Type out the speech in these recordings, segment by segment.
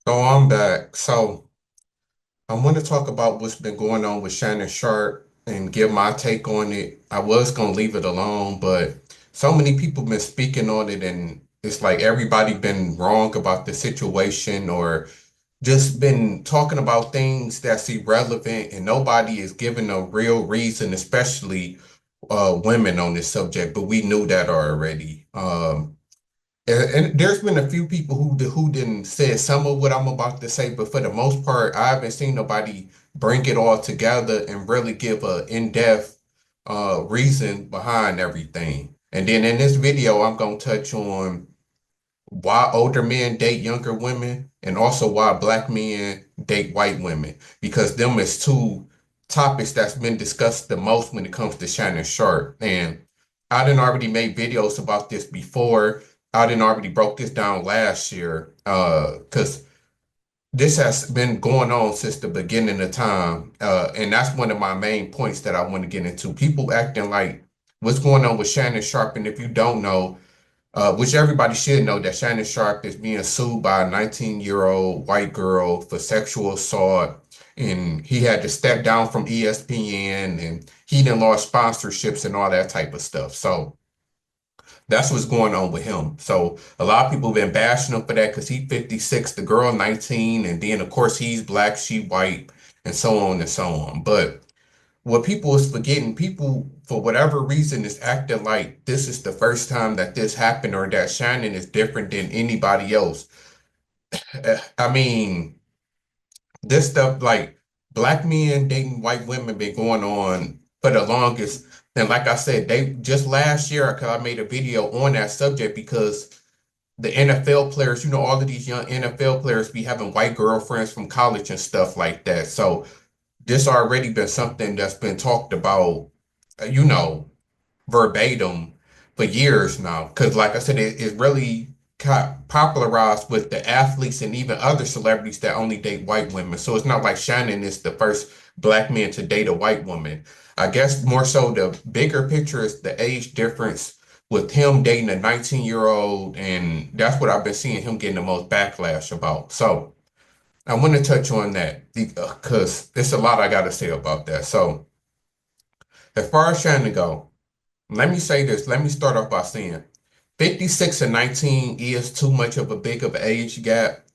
So I'm back. So I want to talk about what's been going on with Shannon Sharpe and give my take on it. I was gonna leave it alone, but so many people been speaking on it, and it's like everybody been wrong about the situation or just been talking about things that's irrelevant, and nobody is giving a real reason, especially women on this subject. But we knew that already. And there's been a few people who didn't say some of what I'm about to say, but for the most part, I haven't seen nobody bring it all together and really give a in-depth reason behind everything. And then in this video, I'm gonna touch on why older men date younger women and also why black men date white women, because them is two topics that's been discussed the most when it comes to Shannon Sharpe. And I didn't already made videos about this before. I didn't already broke this down last year because this has been going on since the beginning of time. And that's one of my main points that I want to get into. People acting like what's going on with Shannon Sharpe. And if you don't know, which everybody should know, that Shannon Sharpe is being sued by a 19-year-old white girl for sexual assault. And he had to step down from ESPN and he done lost sponsorships and all that type of stuff. So that's what's going on with him. So a lot of people have been bashing him for that because he's 56, the girl 19, and then of course he's black, she white, and so on and so on. But what people is forgetting, people for whatever reason is acting like this is the first time that this happened or that Shannon is different than anybody else. I mean, this stuff like black men dating white women been going on for the longest. And like I said, they just last year, 'cause I made a video on that subject because the NFL players, all of these young NFL players be having white girlfriends from college and stuff like that. So this already been something that's been talked about, uh, you know, verbatim for years now. Because, like I said, it really got popularized with the athletes and even other celebrities that only date white women. So it's not like Shannon is the first black man to date a white woman. I guess more so the bigger picture is the age difference with him dating a 19-year-old, and that's what I've been seeing him getting the most backlash about. So I want to touch on that because there's a lot I got to say about that. So as far as Shannon go, let me say this. Let me start off by saying 56 and 19 is too much of a big of an age gap.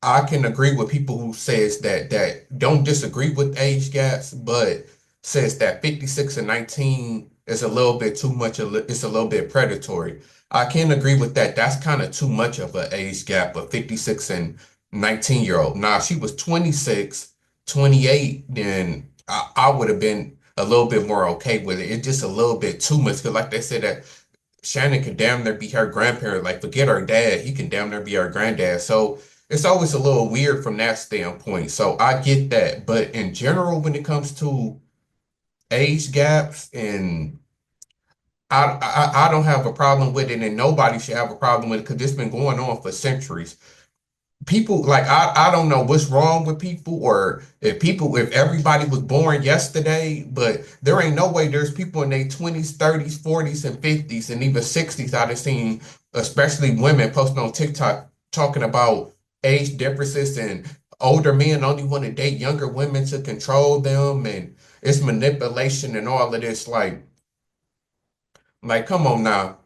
I can agree with people who says that don't disagree with age gaps, but says that 56 and 19 is a little bit too much. It's a little bit predatory. I can agree with that. That's kind of too much of an age gap, of 56 and 19-year-old. Now, if she was 26, 28, then I would have been a little bit more okay with it. It's just a little bit too much. Because like they said, that Shannon could damn near be her grandparent. Like, forget her dad, he can damn near be her granddad. So it's always a little weird from that standpoint. So I get that. But in general, when it comes to age gaps, and I don't have a problem with it, and nobody should have a problem with it because it's been going on for centuries. People like I don't know what's wrong with people, or if everybody was born yesterday, but there ain't no way there's people in their 20s, 30s, 40s, and 50s, and even 60s. I've seen, especially women, posting on TikTok talking about age differences and older men only want to date younger women to control them, and it's manipulation and all of this. Like, come on now.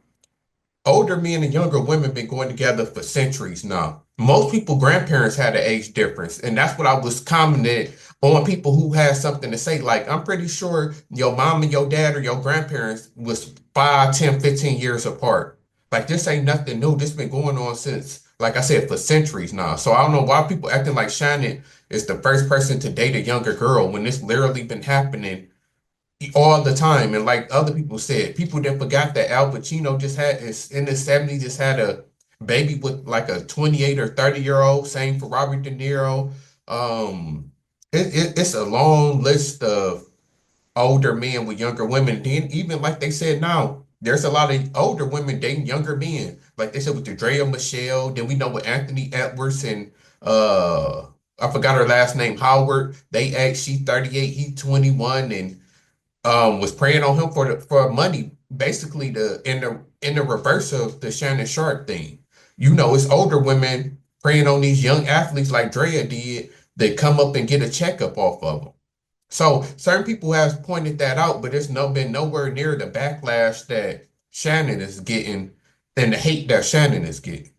Older men and younger women been going together for centuries now. Most people, grandparents had an age difference, and that's what I was commenting on people who had something to say. Like, I'm pretty sure your mom and your dad or your grandparents was 5, 10, 15 years apart. Like, this ain't nothing new. This been going on since, like I said, for centuries now. So I don't know why people acting like Shannon is the first person to date a younger girl when this literally been happening all the time. And like other people said, people then forgot that Al Pacino just had is in his 70s, just had a baby with like a 28 or 30-year-old. Same for Robert De Niro. Um, it's a long list of older men with younger women. Then even like they said now, there's a lot of older women dating younger men. Like they said with the Drea Michelle. Then we know with Anthony Edwards and I forgot her last name, Howard. They act she 38, he 21, and was preying on him for money, basically the in the reverse of the Shannon Sharpe thing. It's older women preying on these young athletes like Drea did that come up and get a checkup off of them. So certain people have pointed that out, but it's been nowhere near the backlash that Shannon is getting and the hate that Shannon is getting.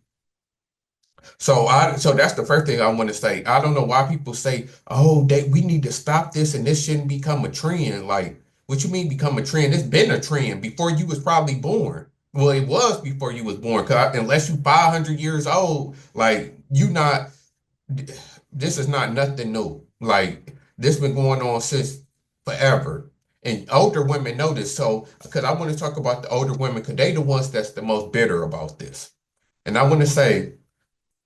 So that's the first thing I want to say. I don't know why people say, "Oh, we need to stop this and this shouldn't become a trend." Like, what you mean become a trend? It's been a trend before you was probably born. Well, it was before you was born. 'Cause unless you 500 years old, like you not. This is not nothing new. Like this been going on since forever. And older women know this. So, because I want to talk about the older women, because they the ones that's the most bitter about this. And I want to say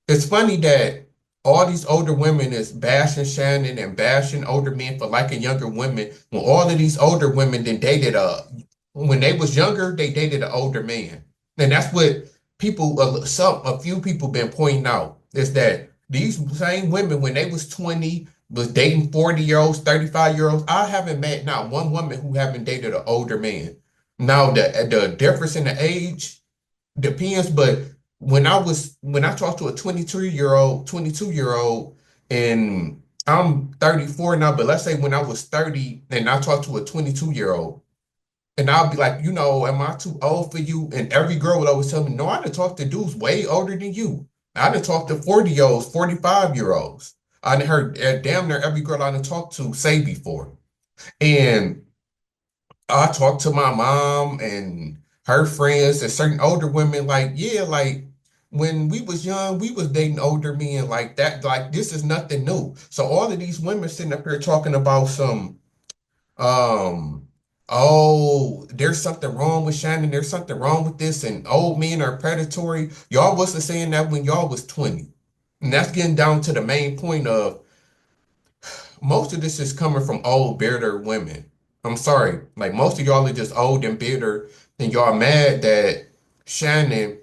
it's funny that all these older women is bashing Shannon and bashing older men for liking younger women when all of these older women then dated when they was younger, they dated an older man. And that's what people a few people been pointing out is that these same women when they was 20 was dating 40-year-olds, 35-year-olds. I haven't met not one woman who haven't dated an older man. Now the difference in the age depends, but when I talked to a 22-year old, and I'm 34 now, but let's say when I was 30 and I talked to a 22-year-old, and I'll be like, am I too old for you? And every girl would always tell me, no, I done talked to dudes way older than you. I done talked to 40-year-olds, 45-year-olds. I done heard damn near every girl I done talked to say before. And I talked to my mom and her friends and certain older women, like, yeah, like when we was young, we was dating older men like that. Like, this is nothing new. So all of these women sitting up here talking about um, oh, there's something wrong with Shannon, there's something wrong with this, and old men are predatory. Y'all wasn't saying that when y'all was 20. And that's getting down to the main point of most of this is coming from old, bitter women. I'm sorry. Like most of y'all are just old and bitter, and y'all mad that Shannon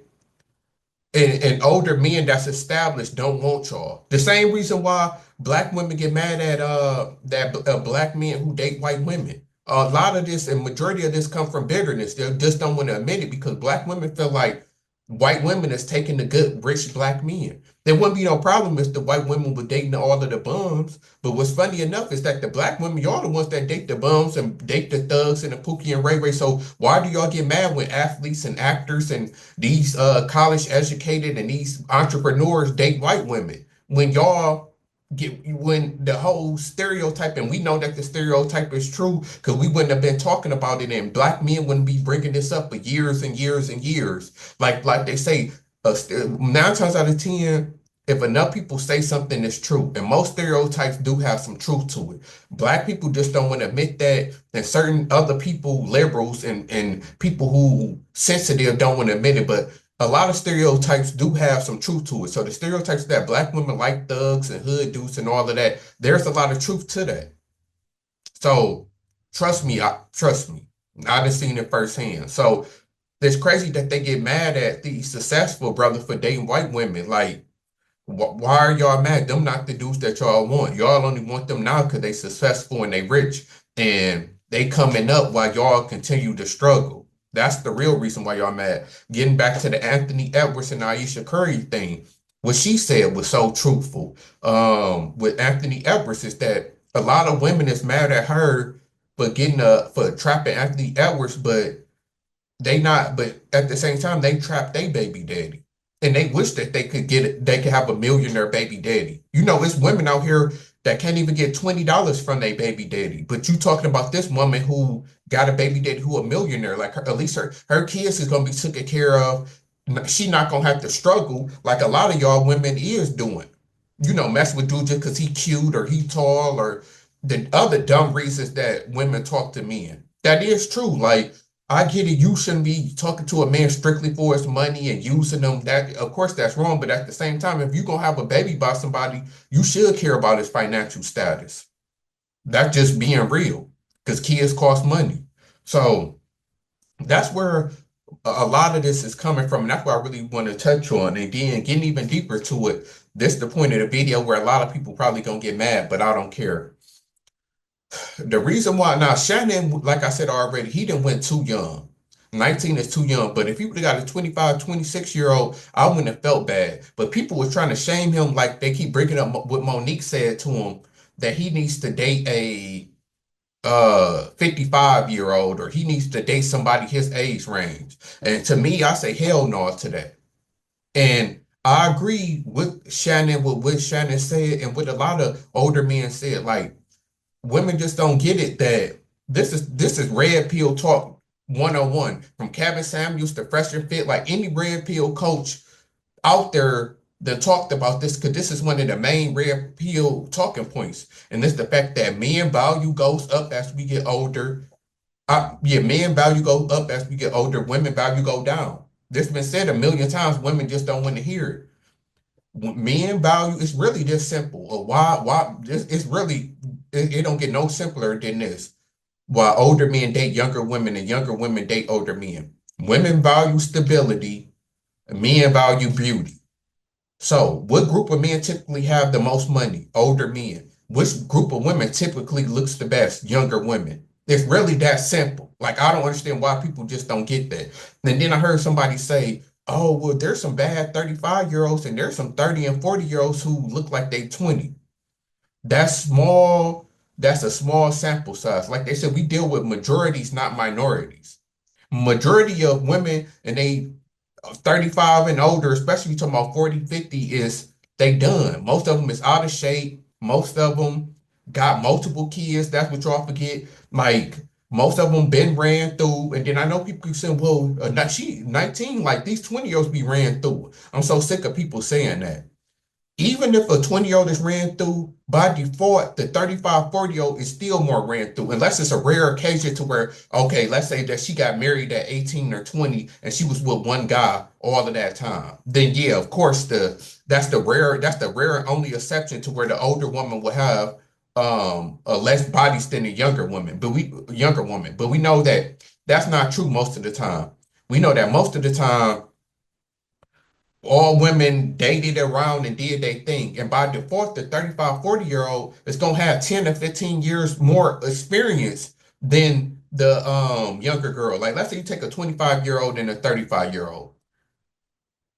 and older men that's established don't want y'all. The same reason why black women get mad at black men who date white women. A lot of this and majority of this come from bitterness. They just don't want to admit it because black women feel like white women is taking the good rich black men. There wouldn't be no problem if the white women were dating all of the bums. But what's funny enough is that the black women, y'all the ones that date the bums and date the thugs and the Pookie and Ray Ray. So why do y'all get mad when athletes and actors and these college educated and these entrepreneurs date white women when y'all get when the whole stereotype and we know that the stereotype is true because we wouldn't have been talking about it and black men wouldn't be bringing this up for years and years and years like they say 9 times out of 10 if enough people say something is true and most stereotypes do have some truth to it black people just don't want to admit that and certain other people liberals and people who sensitive don't want to admit it but a lot of stereotypes do have some truth to it. So the stereotypes that black women like thugs and hood dudes and all of that, there's a lot of truth to that. So trust me. I done seen it firsthand. So it's crazy that they get mad at these successful brothers for dating white women. Like why are y'all mad? Them not the dudes that y'all want. Y'all only want them now because they successful and they rich and they coming up while y'all continue to struggle. That's the real reason why y'all mad. Getting back to the Anthony Edwards and Aisha Curry thing, what she said was so truthful. With Anthony Edwards is that a lot of women is mad at her for getting for trapping Anthony Edwards, but they not, but at the same time, they trapped their baby daddy. And they wish that they could get it, they could have a millionaire baby daddy. It's women out here that can't even get $20 from their baby daddy. But you talking about this woman who got a baby daddy who a millionaire, like at least her kids is gonna be taken care of. She not gonna have to struggle like a lot of y'all women is doing. Mess with dude just because he cute or he tall or the other dumb reasons that women talk to men. That is true. Like I get it. You shouldn't be talking to a man strictly for his money and using them. That, of course, that's wrong. But at the same time, if you're gonna have a baby by somebody, you should care about his financial status. That's just being real, because kids cost money. So that's where a lot of this is coming from, and that's what I really want to touch on. And then getting even deeper to it, this is the point of the video where a lot of people probably gonna get mad, but I don't care. The reason why now Shannon, like I said already, he didn't went too young. 19 is too young. But if he would have got a 25, 26-year-old, I wouldn't have felt bad. But people were trying to shame him, like they keep bringing up what Monique said to him, that he needs to date a 55-year-old, or he needs to date somebody his age range. And to me, I say hell no to that. And I agree with Shannon, with what Shannon said, and what a lot of older men said. Like, women just don't get it that this is red pill talk 101. From Kevin Samuels to Fresh and Fit, like any red pill coach out there that talked about this, because this is one of the main red pill talking points. And it's the fact that men value goes up as we get older. Yeah, men value go up as we get older, women value go down. This has been said a million times, women just don't want to hear it. Men value, it's really this simple. Why this it's really it don't get no simpler than this. While older men date younger women and younger women date older men. Women value stability, men value beauty. So, what group of men typically have the most money? Older men. Which group of women typically looks the best? Younger women. It's really that simple. Like, I don't understand why people just don't get that. And then I heard somebody say, oh, well, there's some bad 35-year-olds and there's some 30 and 40-year-olds who look like they 20. That's small. That's a small sample size. Like they said, we deal with majorities, not minorities. Majority of women, and they 35 and older, especially talking about 40, 50, is they done. Most of them is out of shape. Most of them got multiple kids. That's what y'all forget. Like, most of them been ran through. And then I know people keep saying, well, she 19, like these 20-year-olds be ran through. I'm so sick of people saying that. Even if a 20-year-old is ran through, by default, the 35, 40-year-old is still more ran through, unless it's a rare occasion to where, okay, let's say that she got married at 18 or 20 and she was with one guy all of that time. Then yeah, of course, that's the rare and only exception to where the older woman will have a less bodies than the younger woman. But we know that that's not true most of the time. We know that most of the time all women dated around and did their thing. And by default, the 35, 40-year-old is going to have 10 or 15 years more experience than the younger girl. Like, let's say you take a 25-year-old and a 35-year-old.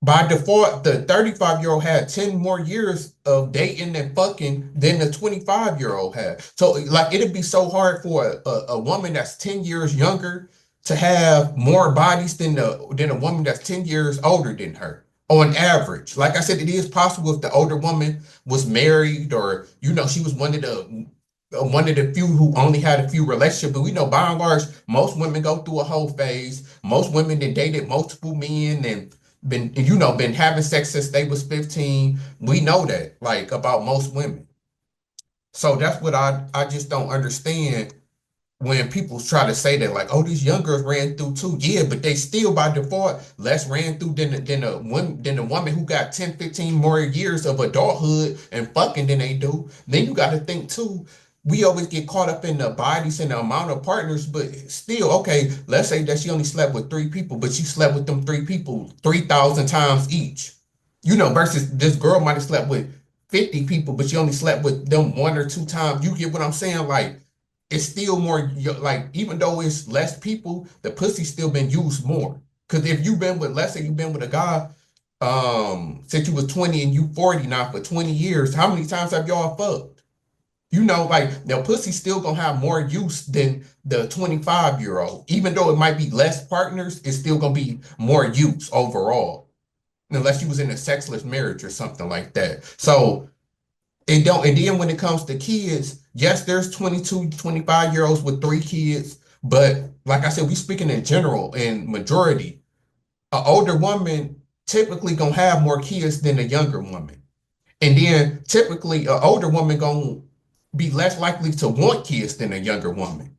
By default, the 35-year-old had 10 more years of dating and fucking than the 25-year-old had. So, like, it'd be so hard for a woman that's 10 years younger to have more bodies than a woman that's 10 years older than her on average. Like I said, it is possible if the older woman was married, or, she was one of the few who only had a few relationships. But we know by and large, most women go through a whole phase. Most women that dated multiple men and been having sex since they was 15. We know that, like, about most women. So that's what I just don't understand when people try to say that, like, oh, these young girls ran through too. Yeah, but they still by default less ran through than a woman who got 10, 15 more years of adulthood and fucking than they do. Then you got to think too. We always get caught up in the bodies and the amount of partners, but still, okay, let's say that she only slept with three people, but she slept with them three people 3,000 times each. Versus this girl might have slept with 50 people, but she only slept with them one or two times. You get what I'm saying? Like, it's still more, like, even though it's less people, the pussy's still been used more. Because if you've been with, let's say you've been with a guy since you was 20 and you 40 now for 20 years, how many times have y'all fucked? Like, the pussy's still gonna have more use than the 25-year-old. Even though it might be less partners, it's still gonna be more use overall. Unless you was in a sexless marriage or something like that. So and then when it comes to kids, yes, there's 22, 25-year-olds with three kids, but like I said, we speaking in general and majority. An older woman typically gonna have more kids than a younger woman. And then typically an older woman gonna be less likely to want kids than a younger woman.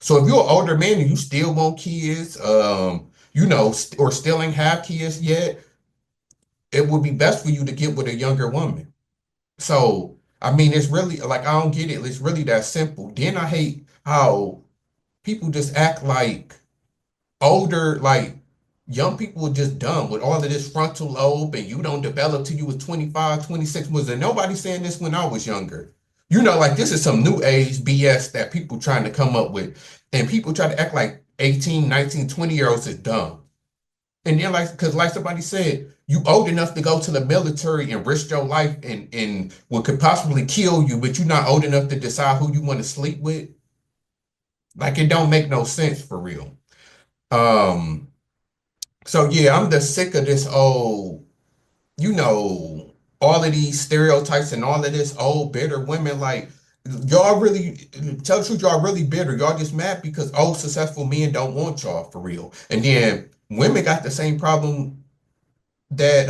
So if you're an older man and you still want kids, or still ain't have kids yet, it would be best for you to get with a younger woman. So, I mean, it's really like, I don't get it. It's really that simple. Then I hate how people just act like older, like young people are just dumb with all of this frontal lobe, and you don't develop till you was 25, 26. Was there nobody saying this when I was younger? Like, this is some new age BS that people trying to come up with. And people try to act like 18, 19, 20-year-olds is dumb. And then like because like somebody said, you old enough to go to the military and risk your life and what could possibly kill you, but you're not old enough to decide who you want to sleep with. Like it don't make no sense for real. Um, so yeah, I'm just sick of this old, you know, all of these stereotypes and all of this old bitter women. Like y'all really tell the truth, y'all really bitter. Y'all just mad because old successful men don't want y'all for real. And then women got the same problem that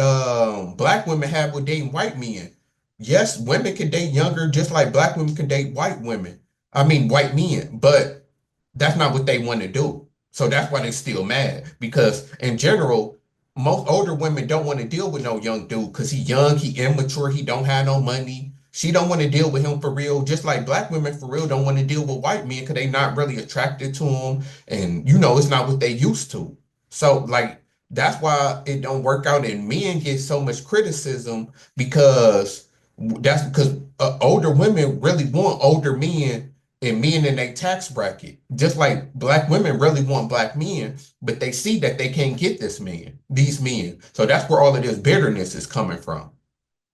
black women have with dating white men. Yes, women can date younger just like black women can date white women. I mean white men, but that's not what they want to do. So that's why they still mad. Because in general, most older women don't want to deal with no young dude because he young, he immature, he don't have no money. She don't want to deal with him for real, just like black women for real don't want to deal with white men because they not really attracted to him. And you know, it's not what they used to. So like that's why it don't work out and men get so much criticism because that's because older women really want older men and men in a tax bracket. Just like black women really want black men, but they see that they can't get these men. So that's where all of this bitterness is coming from.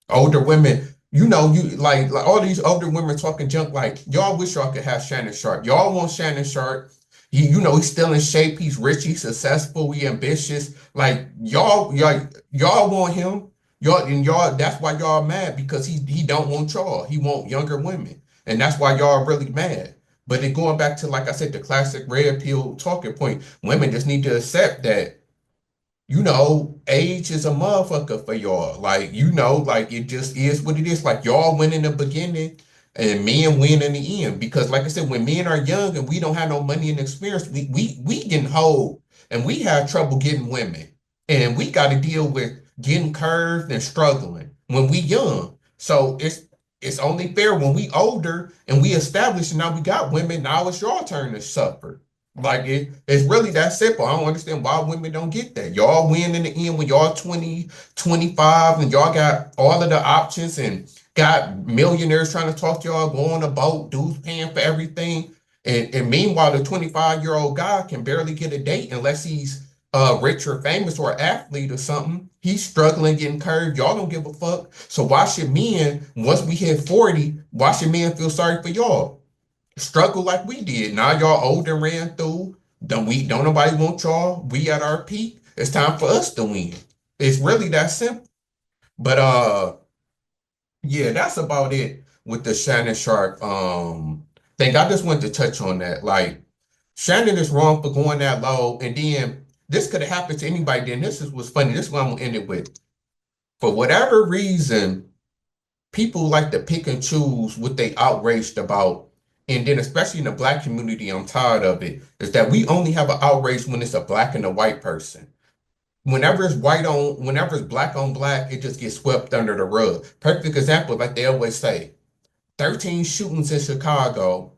Older women, you know, you like all these older women talking junk like y'all wish y'all could have Shannon Sharpe. Y'all want Shannon Sharpe. You know, he's still in shape, he's rich, he's successful, he ambitious. Like y'all want him. Y'all that's why y'all mad because he don't want y'all. He want younger women. And that's why y'all really mad. But then going back to like I said, the classic red pill talking point, women just need to accept that you know, age is a motherfucker for y'all. Like, you know, like it just is what it is. Like y'all win in the beginning and men win in the end. Because like I said, when men are young and we don't have no money and experience, we getting hold and we have trouble getting women. And we got to deal with getting curved and struggling when we young. So it's only fair when we older and we established and now we got women. Now it's your turn to suffer. Like it's really that simple. I don't understand why women don't get that. Y'all win in the end when y'all 20, 25, and y'all got all of the options and got millionaires trying to talk to y'all, go on a boat, dudes paying for everything. And meanwhile, the 25-year-old guy can barely get a date unless he's rich or famous or athlete or something. He's struggling getting curved. Y'all don't give a fuck. So why should men, once we hit 40, why should men feel sorry for y'all? Struggle like we did. Now y'all old and ran through. Don't nobody want y'all. We at our peak. It's time for us to win. It's really that simple. But yeah, that's about it with the Shannon Sharp thing. I just wanted to touch on that. Like Shannon is wrong for going that low, and then this could have happened to anybody. Then this is what's funny. This is what I'm gonna end it with. For whatever reason, people like to pick and choose what they outraged about. And then, especially in the black community, I'm tired of it, is that we only have an outrage when it's a black and a white person. Whenever it's black on black, it just gets swept under the rug. Perfect example, like they always say, 13 shootings in Chicago,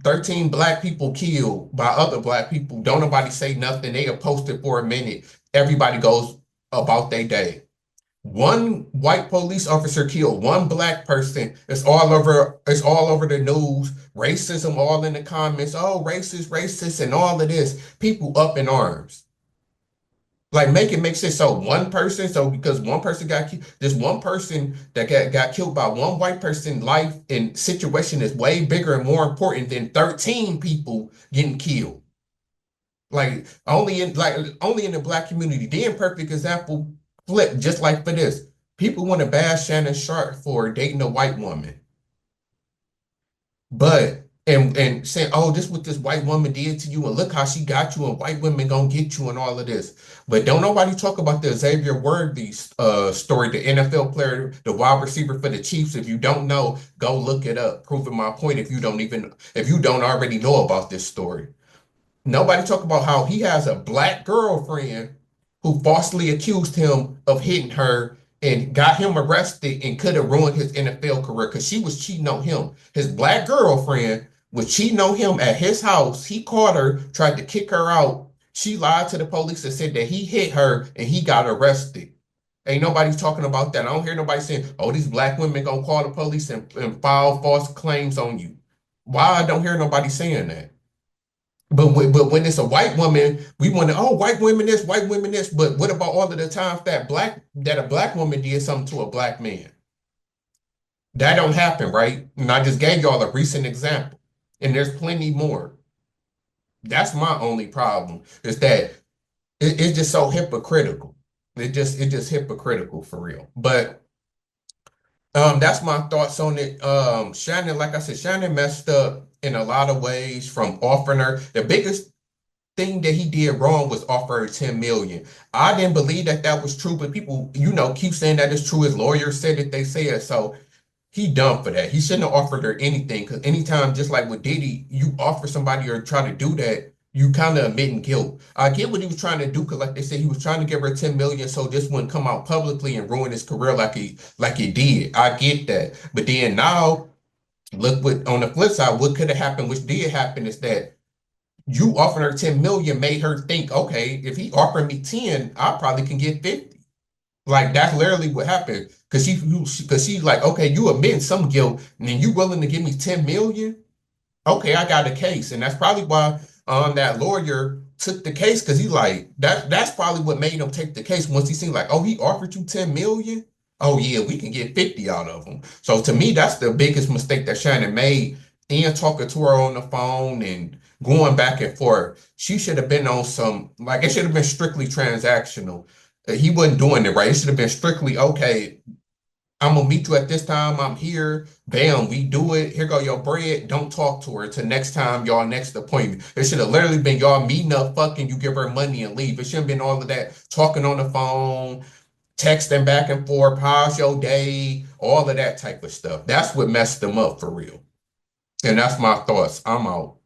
13 black people killed by other black people. Don't nobody say nothing. They are posted for a minute. Everybody goes about their day. One white police officer killed one black person. It's all over the news. Racism all in the comments. Oh, racist, racist, and all of this. People up in arms. Like make it make sense. So one person, so because one person got killed, this one person that got killed by one white person, life and situation is way bigger and more important than 13 people getting killed. Only in the black community. Then perfect example flip, just like for this. People want to bash Shannon Sharpe for dating a white woman. But and saying, oh, this what this white woman did to you, and look how she got you, and white women gonna get you, and all of this. But don't nobody talk about the Xavier Worthy story, the NFL player, the wide receiver for the Chiefs. If you don't know, go look it up. Proving my point if you don't already know about this story. Nobody talk about how he has a black girlfriend who falsely accused him of hitting her and got him arrested and could have ruined his NFL career because she was cheating on him. His black girlfriend was cheating on him at his house. He caught her, tried to kick her out. She lied to the police and said that he hit her and he got arrested. Ain't nobody talking about that. I don't hear nobody saying, oh, these black women gonna call the police and file false claims on you. Why I don't hear nobody saying that? But when it's a white woman, we want to, oh, white women this, white women this. But what about all of the times that a black woman did something to a black man? That don't happen, right? And I just gave y'all a recent example. And there's plenty more. That's my only problem, is that it's just so hypocritical. It just hypocritical for real. But that's my thoughts on it. Shannon, like I said, Shannon messed up in a lot of ways from offering her. The biggest thing that he did wrong was offer her 10 million. I didn't believe that that was true, but people, keep saying that it's true. His lawyer said it, they said so. He dumb for that. He shouldn't have offered her anything, because anytime, just like with Diddy, you offer somebody or try to do that, you kind of admitting guilt. I get what he was trying to do, because like they said, he was trying to give her 10 million so this wouldn't come out publicly and ruin his career like he did. I get that. But then now, look what on the flip side, what could have happened, which did happen, is that you offering her 10 million made her think, okay, if he offered me 10, I probably can get 50. Like that's literally what happened. Cause she's like, okay, you admitting some guilt, and then you willing to give me 10 million? Okay, I got a case. And that's probably why that lawyer took the case, because he like that's probably what made him take the case once he seen like, oh, he offered you 10 million. Oh yeah, we can get 50 out of him. So to me, that's the biggest mistake that Shannon made. And talking to her on the phone and going back and forth. She should have been on some, like, it should have been strictly transactional. He wasn't doing it right. It should have been strictly, okay, I'm gonna meet you at this time. I'm here. Bam, we do it. Here go your bread. Don't talk to her till next time, y'all next appointment. It should have literally been y'all meeting up, fucking, you give her money and leave. It shouldn't have been all of that talking on the phone, texting back and forth, how's your day, all of that type of stuff. That's what messed them up for real. And that's my thoughts. I'm out.